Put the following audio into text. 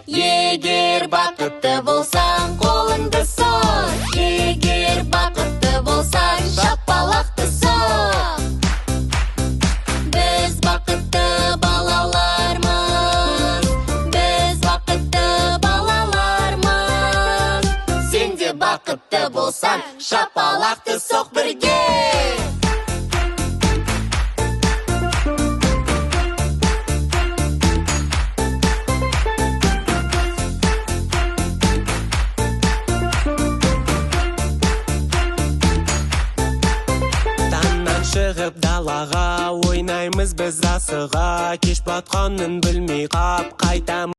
Егер бақытты болсаң, қолыңды соқ. Егер бақытты болсаң, шапалақты соқ. Біз бақытты балалармыз. Біз бақытты балалармыз. Сен де бақытты болсаң, шапалақты соқ бірге. Шығып далаға, ойнаймыз біз асыға. Кеш батқанын білмей қап, қайтамыз.